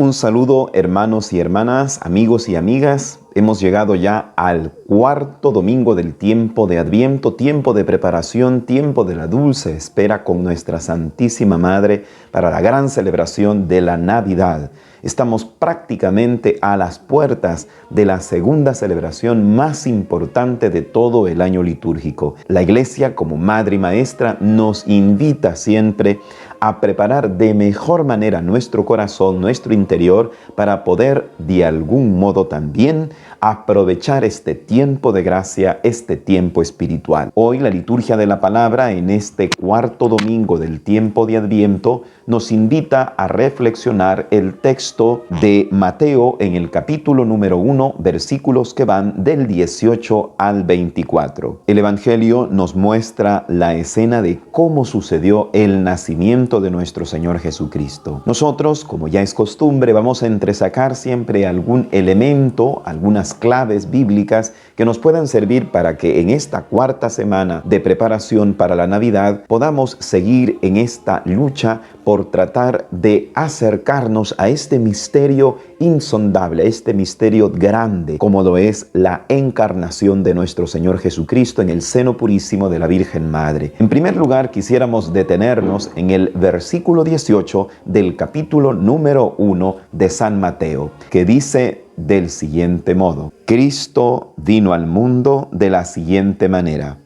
Un saludo, hermanos y hermanas, amigos y amigas. Hemos llegado ya al cuarto domingo del tiempo de Adviento, tiempo de preparación, tiempo de la dulce espera con nuestra Santísima Madre para la gran celebración de la Navidad. Estamos prácticamente a las puertas de la segunda celebración más importante de todo el año litúrgico. La Iglesia, como Madre y Maestra, nos invita siempre a preparar de mejor manera nuestro corazón, nuestro interior, para poder de algún modo también aprovechar este tiempo de gracia, este tiempo espiritual. Hoy la liturgia de la palabra, en este cuarto domingo del tiempo de Adviento, nos invita a reflexionar el texto de Mateo en el capítulo número 1, versículos que van del 18 al 24. El Evangelio nos muestra la escena de cómo sucedió el nacimiento de nuestro Señor Jesucristo. Nosotros, como ya es costumbre, vamos a entresacar siempre algún elemento, algunas claves bíblicas que nos puedan servir para que en esta cuarta semana de preparación para la Navidad podamos seguir en esta lucha por tratar de acercarnos a este misterio insondable, a este misterio grande, como lo es la encarnación de nuestro Señor Jesucristo en el seno purísimo de la Virgen Madre. En primer lugar, quisiéramos detenernos en el versículo 18 del capítulo número 1 de San Mateo, que dice del siguiente modo: Cristo vino al mundo de la siguiente manera.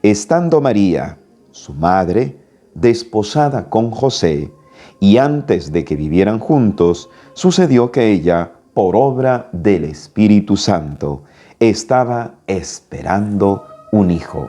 Estando María, su madre, desposada con José, y antes de que vivieran juntos, sucedió que ella, por obra del Espíritu Santo, estaba esperando un hijo.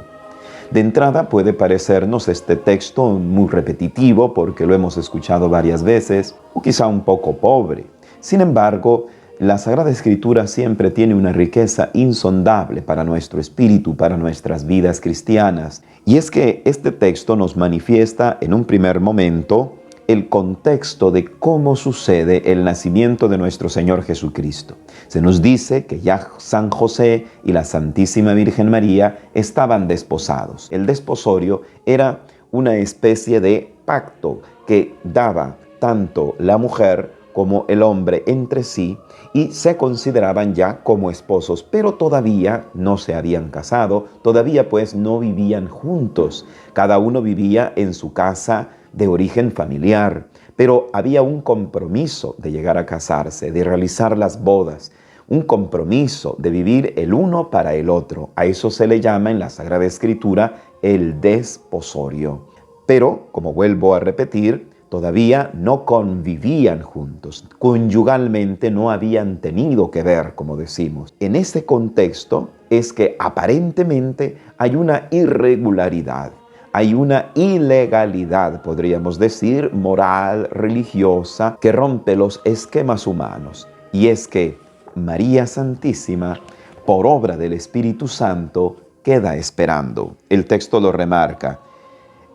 De entrada puede parecernos este texto muy repetitivo porque lo hemos escuchado varias veces, o quizá un poco pobre. Sin embargo, la Sagrada Escritura siempre tiene una riqueza insondable para nuestro espíritu, para nuestras vidas cristianas. Y es que este texto nos manifiesta en un primer momento el contexto de cómo sucede el nacimiento de nuestro Señor Jesucristo. Se nos dice que ya San José y la Santísima Virgen María estaban desposados. El desposorio era una especie de pacto que daba tanto la mujer como el hombre entre sí, y se consideraban ya como esposos, pero todavía no se habían casado, todavía pues no vivían juntos. Cada uno vivía en su casa de origen familiar, pero había un compromiso de llegar a casarse, de realizar las bodas, un compromiso de vivir el uno para el otro. A eso se le llama en la Sagrada Escritura el desposorio. Pero, como vuelvo a repetir, todavía no convivían juntos, conyugalmente no habían tenido que ver, como decimos. En ese contexto es que aparentemente hay una irregularidad, hay una ilegalidad, podríamos decir, moral, religiosa, que rompe los esquemas humanos. Y es que María Santísima, por obra del Espíritu Santo, queda esperando. El texto lo remarca: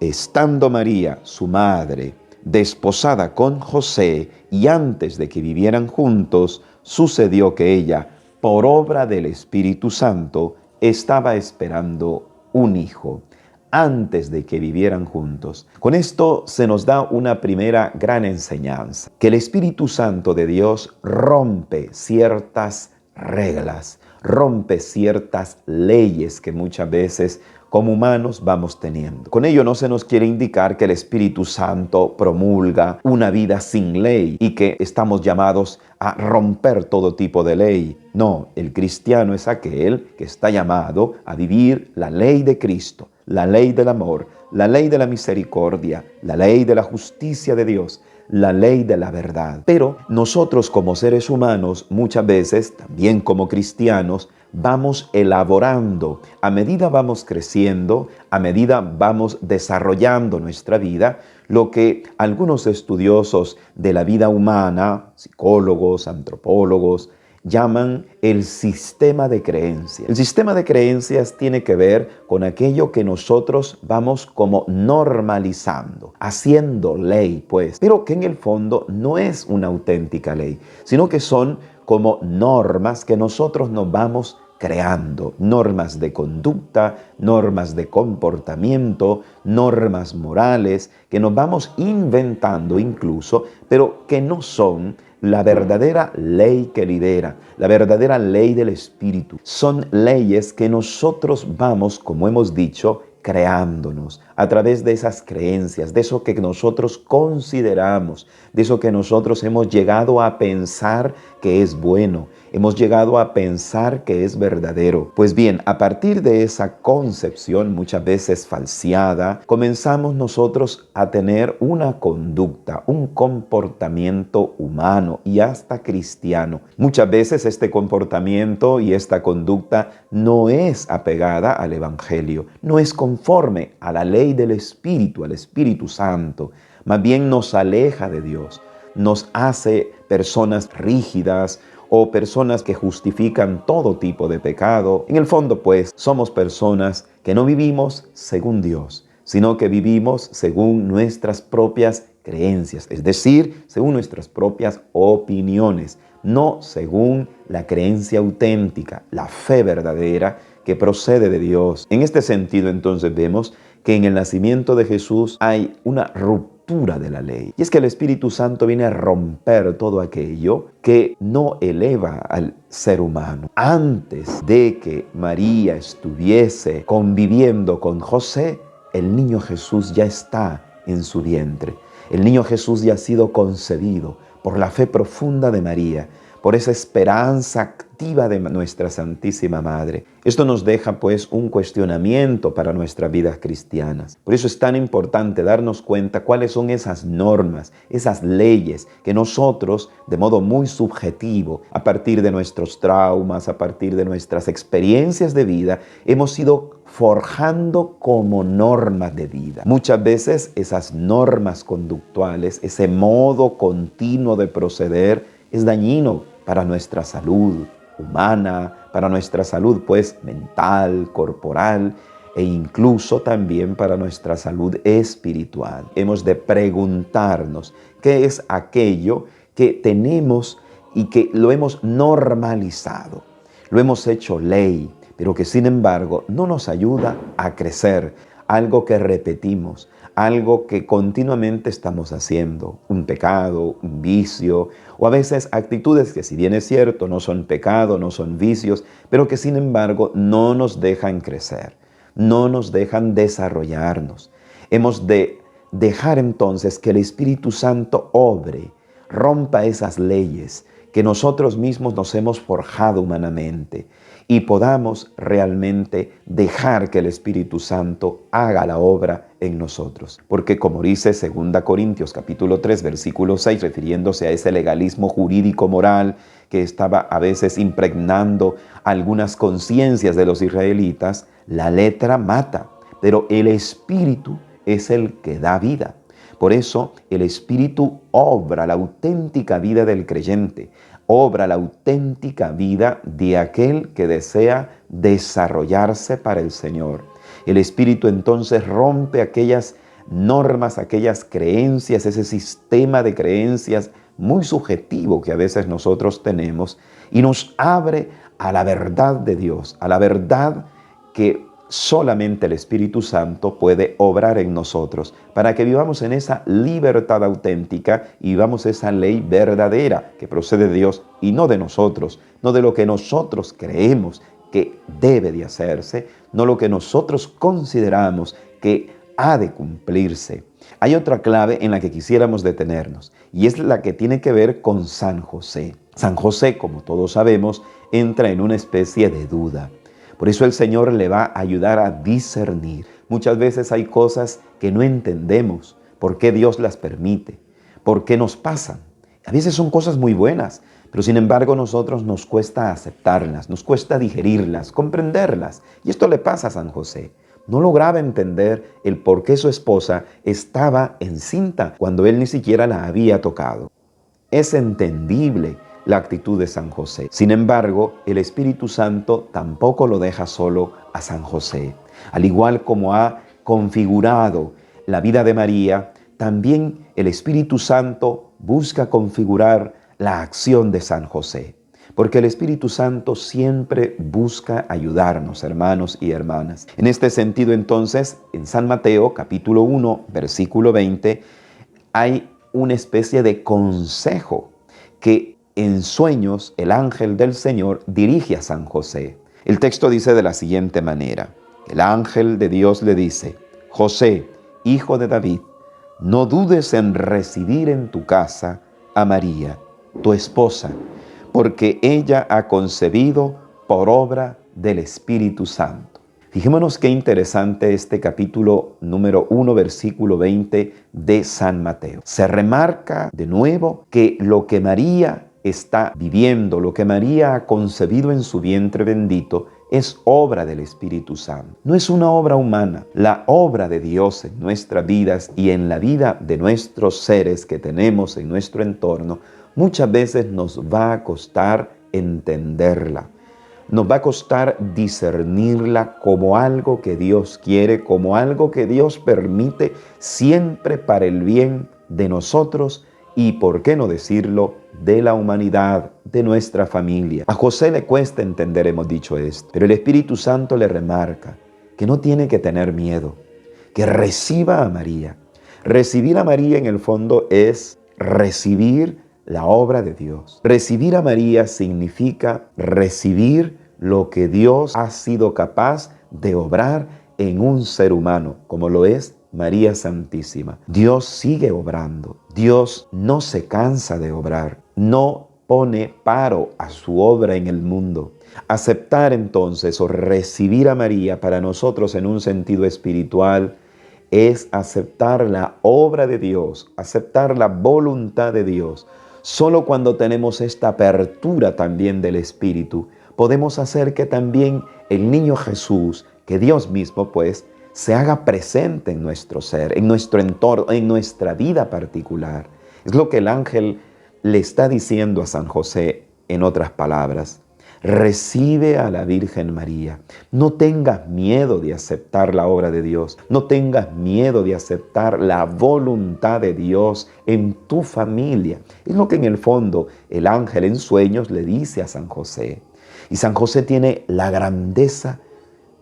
estando María, su madre, desposada con José, y antes de que vivieran juntos, sucedió que ella, por obra del Espíritu Santo, estaba esperando un hijo. Antes de que vivieran juntos. Con esto se nos da una primera gran enseñanza, que el Espíritu Santo de Dios rompe ciertas reglas, rompe ciertas leyes que muchas veces como humanos vamos teniendo. Con ello no se nos quiere indicar que el Espíritu Santo promulga una vida sin ley y que estamos llamados a romper todo tipo de ley. No, el cristiano es aquel que está llamado a vivir la ley de Cristo, la ley del amor, la ley de la misericordia, la ley de la justicia de Dios, la ley de la verdad. Pero nosotros como seres humanos, muchas veces, también como cristianos, vamos elaborando, a medida vamos creciendo, a medida vamos desarrollando nuestra vida, lo que algunos estudiosos de la vida humana, psicólogos, antropólogos, llaman el sistema de creencias. El sistema de creencias tiene que ver con aquello que nosotros vamos como normalizando, haciendo ley, pues, pero que en el fondo no es una auténtica ley, sino que son como normas que nosotros nos vamos creando, normas de conducta, normas de comportamiento, normas morales que nos vamos inventando incluso, pero que no son la verdadera ley que lidera, la verdadera ley del Espíritu. Son leyes que nosotros vamos, como hemos dicho, creándonos a través de esas creencias, de eso que nosotros consideramos, de eso que nosotros hemos llegado a pensar que es bueno, hemos llegado a pensar que es verdadero. Pues bien, a partir de esa concepción, muchas veces falseada, comenzamos nosotros a tener una conducta, un comportamiento humano y hasta cristiano. Muchas veces este comportamiento y esta conducta no es apegada al Evangelio, no es conforme a la ley del Espíritu, al Espíritu Santo. Más bien nos aleja de Dios, nos hace personas rígidas o personas que justifican todo tipo de pecado. En el fondo, pues, somos personas que no vivimos según Dios, sino que vivimos según nuestras propias creencias, es decir, según nuestras propias opiniones, no según la creencia auténtica, la fe verdadera que procede de Dios. En este sentido, entonces, vemos que en el nacimiento de Jesús hay una ruptura de la ley. Y es que el Espíritu Santo viene a romper todo aquello que no eleva al ser humano. Antes de que María estuviese conviviendo con José, el niño Jesús ya está en su vientre. El niño Jesús ya ha sido concebido por la fe profunda de María, por esa esperanza activa de nuestra Santísima Madre. Esto nos deja pues un cuestionamiento para nuestras vidas cristianas. Por eso es tan importante darnos cuenta cuáles son esas normas, esas leyes que nosotros, de modo muy subjetivo, a partir de nuestros traumas, a partir de nuestras experiencias de vida, hemos ido forjando como normas de vida. Muchas veces esas normas conductuales, ese modo continuo de proceder, es dañino para nuestra salud humana, para nuestra salud pues mental, corporal e incluso también para nuestra salud espiritual. Hemos de preguntarnos qué es aquello que tenemos y que lo hemos normalizado, lo hemos hecho ley, pero que sin embargo no nos ayuda a crecer, algo que repetimos, algo que continuamente estamos haciendo, un pecado, un vicio, o a veces actitudes que si bien es cierto no son pecado, no son vicios, pero que sin embargo no nos dejan crecer, no nos dejan desarrollarnos. Hemos de dejar entonces que el Espíritu Santo obre, rompa esas leyes que nosotros mismos nos hemos forjado humanamente y podamos realmente dejar que el Espíritu Santo haga la obra en nosotros. Porque como dice 2 Corintios capítulo 3, versículo 6, refiriéndose a ese legalismo jurídico moral que estaba a veces impregnando algunas conciencias de los israelitas, la letra mata, pero el Espíritu es el que da vida. Por eso el Espíritu obra la auténtica vida del creyente, obra la auténtica vida de aquel que desea desarrollarse para el Señor. El Espíritu entonces rompe aquellas normas, aquellas creencias, ese sistema de creencias muy subjetivo que a veces nosotros tenemos y nos abre a la verdad de Dios, a la verdad que solamente el Espíritu Santo puede obrar en nosotros para que vivamos en esa libertad auténtica y vivamos esa ley verdadera que procede de Dios y no de nosotros, no de lo que nosotros creemos que debe de hacerse, no lo que nosotros consideramos que ha de cumplirse. Hay otra clave en la que quisiéramos detenernos y es la que tiene que ver con San José. San José, como todos sabemos, entra en una especie de duda. Por eso el Señor le va a ayudar a discernir. Muchas veces hay cosas que no entendemos, por qué Dios las permite, por qué nos pasan. A veces son cosas muy buenas, pero sin embargo a nosotros nos cuesta aceptarlas, nos cuesta digerirlas, comprenderlas. Y esto le pasa a San José. No lograba entender el por qué su esposa estaba encinta cuando él ni siquiera la había tocado. Es entendible la actitud de San José. Sin embargo, el Espíritu Santo tampoco lo deja solo a San José. Al igual como ha configurado la vida de María, también el Espíritu Santo busca configurar la acción de San José. Porque el Espíritu Santo siempre busca ayudarnos, hermanos y hermanas. En este sentido, entonces, en San Mateo, capítulo 1, versículo 20, hay una especie de consejo que en sueños el ángel del Señor dirige a San José. El texto dice de la siguiente manera: el ángel de Dios le dice: José, hijo de David, no dudes en recibir en tu casa a María, tu esposa, porque ella ha concebido por obra del Espíritu Santo. Fijémonos qué interesante este capítulo número 1, versículo 20 de San Mateo. Se remarca de nuevo que lo que María está viviendo, lo que María ha concebido en su vientre bendito, es obra del Espíritu Santo. No es una obra humana. La obra de Dios en nuestras vidas y en la vida de nuestros seres que tenemos en nuestro entorno, muchas veces nos va a costar entenderla. Nos va a costar discernirla como algo que Dios quiere, como algo que Dios permite siempre para el bien de nosotros y, por qué no decirlo, de la humanidad, de nuestra familia. A José le cuesta entender, hemos dicho esto, pero el Espíritu Santo le remarca que no tiene que tener miedo, que reciba a María. Recibir a María en el fondo es recibir la obra de Dios. Recibir a María significa recibir lo que Dios ha sido capaz de obrar en un ser humano, como lo es María Santísima. Dios sigue obrando. Dios no se cansa de obrar. No pone paro a su obra en el mundo. Aceptar entonces o recibir a María para nosotros en un sentido espiritual es aceptar la obra de Dios, aceptar la voluntad de Dios. Solo cuando tenemos esta apertura también del Espíritu, podemos hacer que también el niño Jesús, que Dios mismo pues, se haga presente en nuestro ser, en nuestro entorno, en nuestra vida particular. Es lo que el ángel le está diciendo a San José en otras palabras. Recibe a la Virgen María. No tengas miedo de aceptar la obra de Dios. No tengas miedo de aceptar la voluntad de Dios en tu familia. Es lo que en el fondo el ángel en sueños le dice a San José. Y San José tiene la grandeza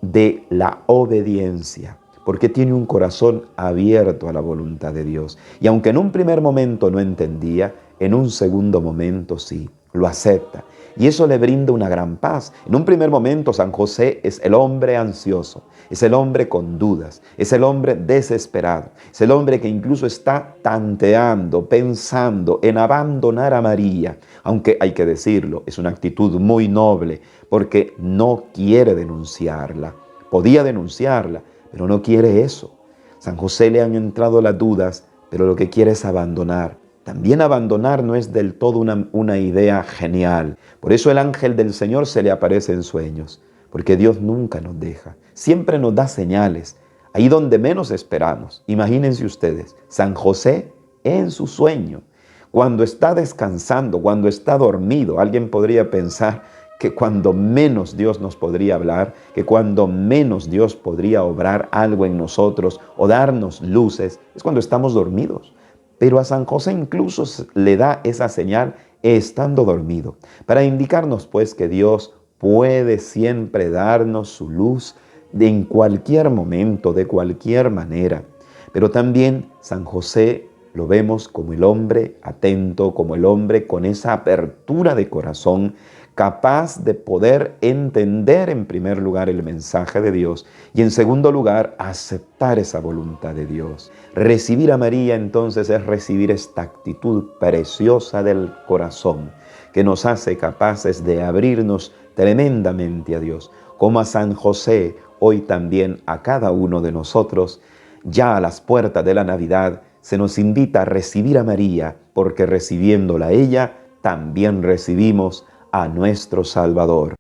de la obediencia, porque tiene un corazón abierto a la voluntad de Dios. Y aunque en un primer momento no entendía, en un segundo momento sí, lo acepta. Y eso le brinda una gran paz. En un primer momento San José es el hombre ansioso, es el hombre con dudas, es el hombre desesperado, es el hombre que incluso está tanteando, pensando en abandonar a María. Aunque hay que decirlo, es una actitud muy noble porque no quiere denunciarla. Podía denunciarla, pero no quiere eso. San José le han entrado las dudas, pero lo que quiere es abandonar. También abandonar no es del todo una idea genial. Por eso el ángel del Señor se le aparece en sueños, porque Dios nunca nos deja. Siempre nos da señales, ahí donde menos esperamos. Imagínense ustedes, San José en su sueño, cuando está descansando, cuando está dormido. Alguien podría pensar que cuando menos Dios nos podría hablar, que cuando menos Dios podría obrar algo en nosotros o darnos luces, es cuando estamos dormidos. Pero a San José incluso le da esa señal estando dormido, para indicarnos pues que Dios puede siempre darnos su luz en cualquier momento, de cualquier manera. Pero también San José lo vemos como el hombre atento, como el hombre con esa apertura de corazón, capaz de poder entender en primer lugar el mensaje de Dios y en segundo lugar aceptar esa voluntad de Dios. Recibir a María entonces es recibir esta actitud preciosa del corazón que nos hace capaces de abrirnos tremendamente a Dios, como a San José, hoy también a cada uno de nosotros. Ya a las puertas de la Navidad se nos invita a recibir a María, porque recibiéndola a ella también recibimos a nuestro Salvador.